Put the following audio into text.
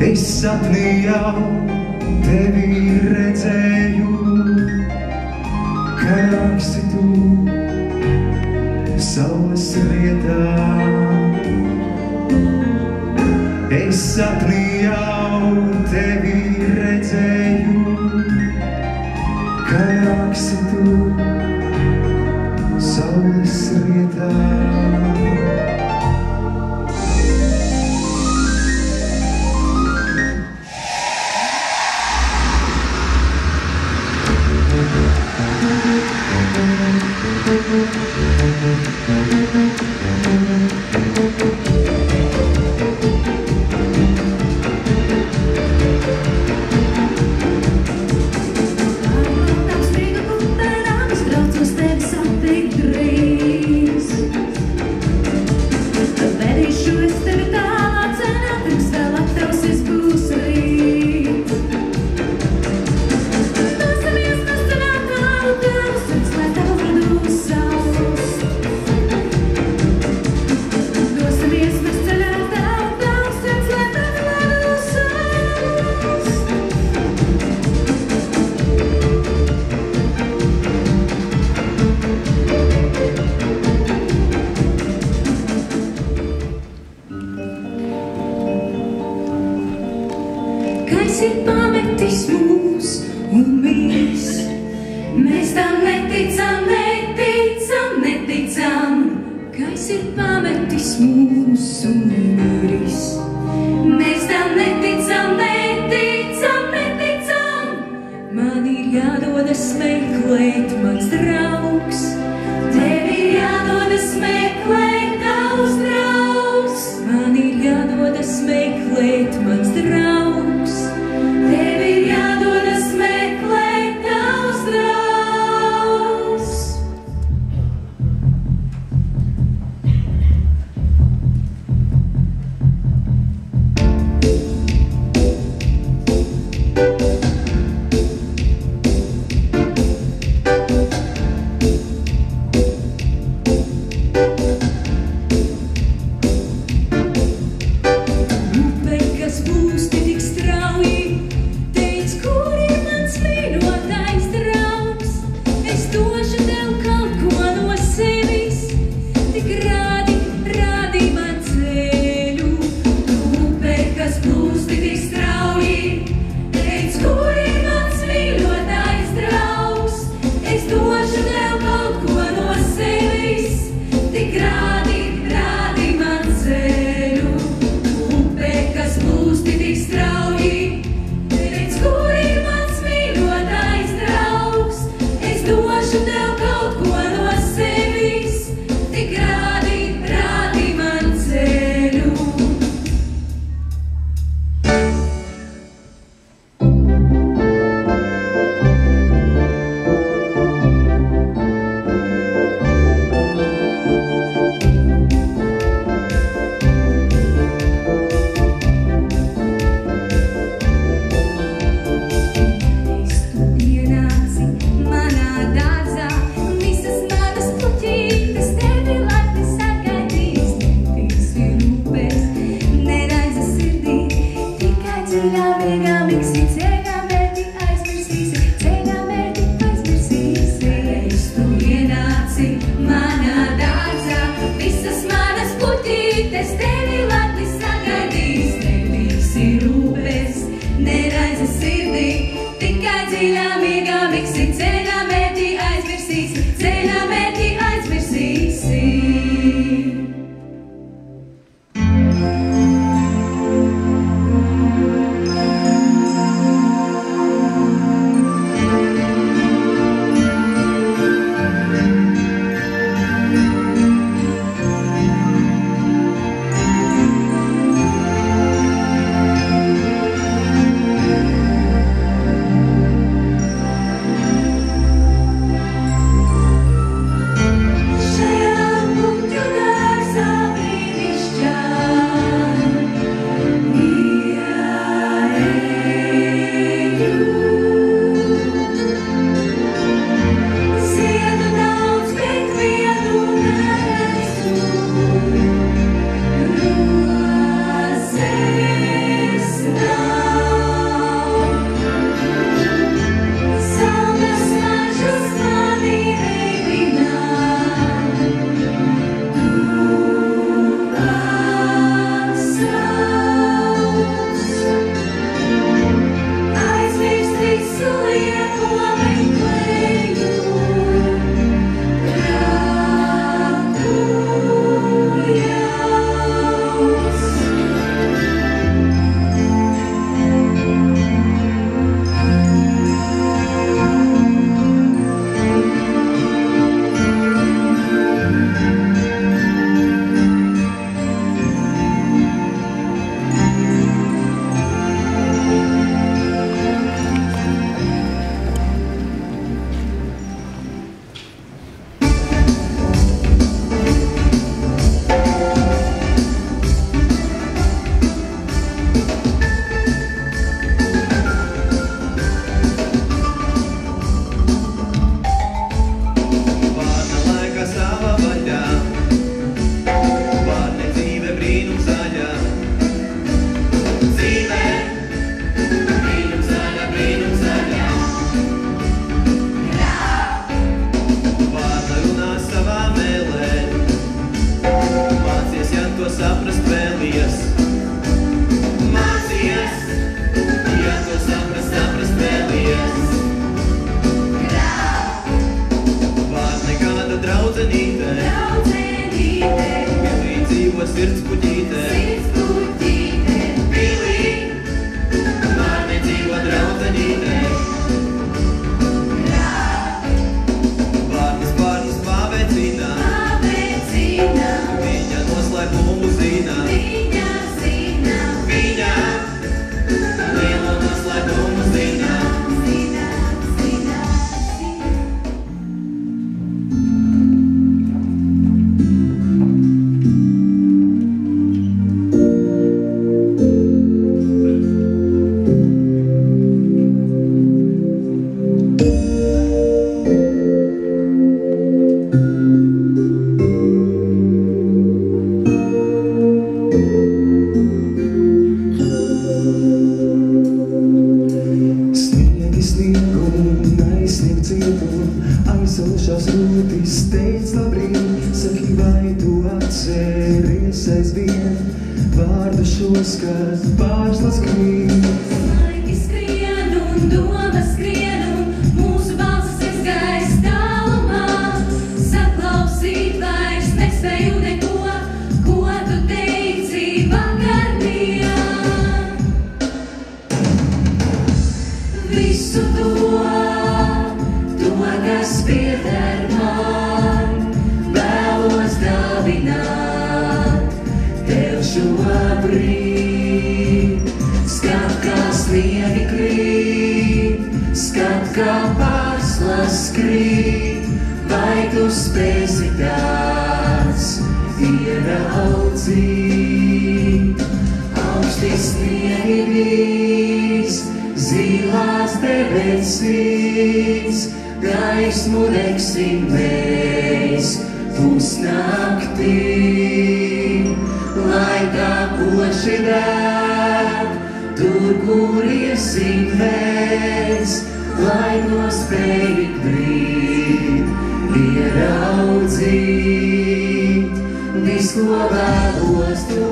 Es sapnī jau tevi redzēju, kā raksti tu saules rietā. Es sapnī jau tevi redzēju, kā raksti tu saules rietā. Kas ir pametis mūs un bijis, mēs tam neticam, neticam, neticam. Kas ir pametis mūs un bijis, mēs tam neticam, neticam, neticam. Man ir jādodas meklēt mans draugs, tev ir jādodas meklēt tavs draugs. Man ir jādodas meklēt mans draugs, tev ir jādodas meklēt tavs draugs. aizvien vārdu šos, kas pārslas krīt. Laiki skrien un domas skrien un mūsu balsis izgais tālumā. Saklausīt vairs nespēju neko, ko tu teici vakardien. Visu to, kas pieder man, vēlos dāvināt tev šobrīd. Skat, kā sniegi krīt, skat, kā pārslas krīt, vai tu spēsi tās ieraudzīt. Augsti sniegi vīs, zilās debesīs, gaismu degsim mēs pusnaktī, lai tā koši deg, tur, kur iesim mēs, lai to spēj brīd ieraudzīt. Viss, ko vēlos, to